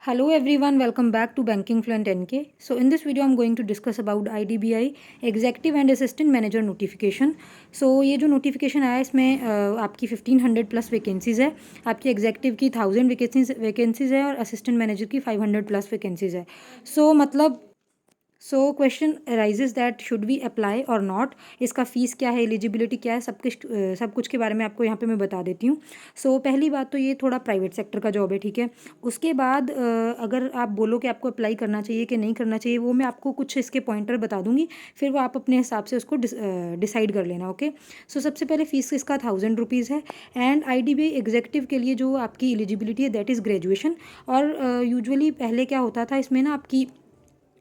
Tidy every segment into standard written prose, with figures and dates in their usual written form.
Hello everyone, welcome back to Banking Fluent NK. So in this video I'm going to discuss about IDBI Executive and Assistant Manager Notification. So ये जो notification आया इसमें आपकी 1500 plus vacancies है. आपकी executive की 1000 vacancies है और असिस्टेंट मैनेजर की 500 प्लस वैकेंसीज़ है. So question arises that should we apply और नॉट. इसका फ़ीस क्या है, एलिजिबिलिटी क्या है, सब कुछ के बारे में आपको यहाँ पे मैं बता देती हूँ. सो पहली बात तो ये थोड़ा प्राइवेट सेक्टर का जॉब है, ठीक है. उसके बाद अगर आप बोलो कि आपको अप्लाई करना चाहिए कि नहीं करना चाहिए, वो मैं आपको कुछ इसके पॉइंटर बता दूँगी, फिर वो आप अपने हिसाब से उसको डिसाइड कर लेना. ओके. सो सबसे पहले फ़ीस इसका 1000 रुपीज़ है. एंड IDBI एग्जेक्टिव के लिए जो आपकी एलिजिबिलिटी है दैट इज़ ग्रेजुएशन. और यूजुअली पहले क्या होता था इसमें ना, आपकी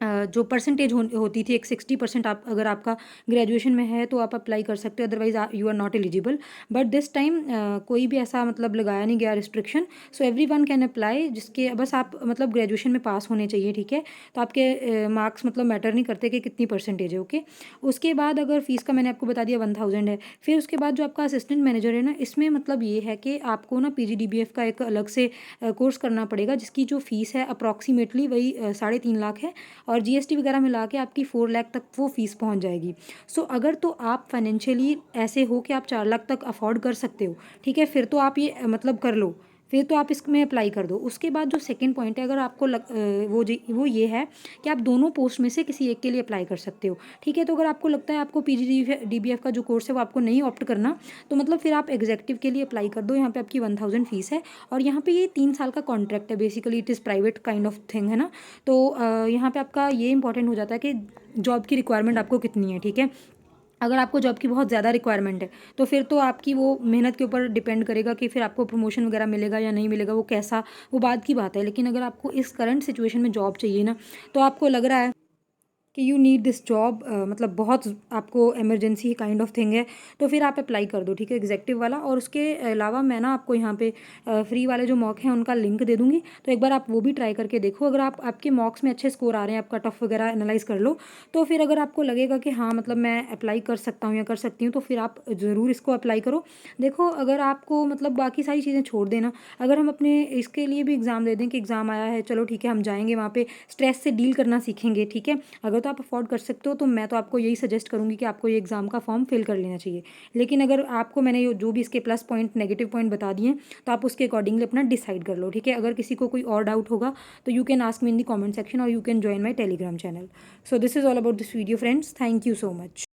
जो परसेंटेज होती थी एक 60%. आप अगर आपका ग्रेजुएशन में है तो आप अप्लाई कर सकते हो, otherwise you are not eligible. But this time कोई भी ऐसा मतलब लगाया नहीं गया restriction. So everyone can apply, जिसके बस आप मतलब ग्रेजुएशन में पास होने चाहिए, ठीक है. तो आपके मार्क्स मतलब मैटर नहीं करते कि कितनी परसेंटेज है. ओके. उसके बाद अगर फीस का मैंने आपको बता दिया 1000 है. फिर उसके बाद जो आपका असिस्टेंट मैनेजर है ना, इसमें मतलब ये है कि आपको ना PGDBF का एक अलग से कोर्स करना पड़ेगा, जिसकी जो फीस है अप्रॉक्सीमेटली वही 3.5 लाख है. और GST वगैरह मिला के आपकी 4 लाख तक वो फ़ीस पहुंच जाएगी. सो अगर तो आप फाइनेंशियली ऐसे हो कि आप 4 लाख तक अफोर्ड कर सकते हो, ठीक है, फिर तो आप ये मतलब कर लो, फिर तो आप इसमें अप्लाई कर दो. उसके बाद जो सेकंड पॉइंट है, अगर आपको वो ये है कि आप दोनों पोस्ट में से किसी एक के लिए अप्लाई कर सकते हो, ठीक है. तो अगर आपको लगता है आपको PGDBF का जो कोर्स है वो आपको नहीं ऑप्ट करना, तो मतलब फिर आप एग्जेक्टिव के लिए अप्लाई कर दो. यहाँ पे आपकी 1000 फीस है. और यहाँ पे ये 3 साल का कॉन्ट्रैक्ट है. Basically it is private kind of thing, है ना. तो यहाँ पे आपका ये इंपॉर्टेंट हो जाता है कि जॉब की रिक्वायरमेंट आपको कितनी है, ठीक है. अगर आपको जॉब की बहुत ज़्यादा रिक्वायरमेंट है तो फिर तो आपकी वो मेहनत के ऊपर डिपेंड करेगा कि फिर आपको प्रमोशन वगैरह मिलेगा या नहीं मिलेगा, वो कैसा, वो बात की बात है. लेकिन अगर आपको इस करंट सिचुएशन में जॉब चाहिए ना, तो आपको लग रहा है कि यू नीड दिस जॉब, मतलब बहुत आपको इमरजेंसी काइंड ऑफ थिंग है, तो फिर आप अप्लाई कर दो, ठीक है, एग्जेक्टिव वाला. और उसके अलावा मैं ना आपको यहाँ पे फ्री वाले जो मॉक हैं उनका लिंक दे दूँगी, तो एक बार आप वो भी ट्राई करके देखो. अगर आपके मॉक्स में अच्छे स्कोर आ रहे हैं, आप कट ऑफ वगैरह एनालाइज कर लो, तो फिर अगर आपको लगेगा कि हाँ मतलब मैं अप्लाई कर सकता हूँ या कर सकती हूँ, तो फिर आप ज़रूर इसको अप्लाई करो. देखो, अगर आपको मतलब बाकी सारी चीज़ें छोड़ देना, अगर हम अपने इसके लिए भी एग्ज़ाम दे दें कि एग्ज़ाम आया है, चलो ठीक है, हम जाएंगे वहाँ पे, स्ट्रेस से डील करना सीखेंगे, ठीक है. अगर तो आप अफोर्ड कर सकते हो तो मैं तो आपको यही सजेस्ट करूँगी कि आपको ये एग्ज़ाम का फॉर्म फिल कर लेना चाहिए. लेकिन अगर आपको मैंने जो भी इसके प्लस पॉइंट नेगेटिव पॉइंट बता दिए, तो आप उसके अकॉर्डिंगली अपना डिसाइड कर लो, ठीक है. अगर किसी को कोई और डाउट होगा तो you can ask me in the comment section और you can join my Telegram channel. So this is all about this video friends. Thank you so much.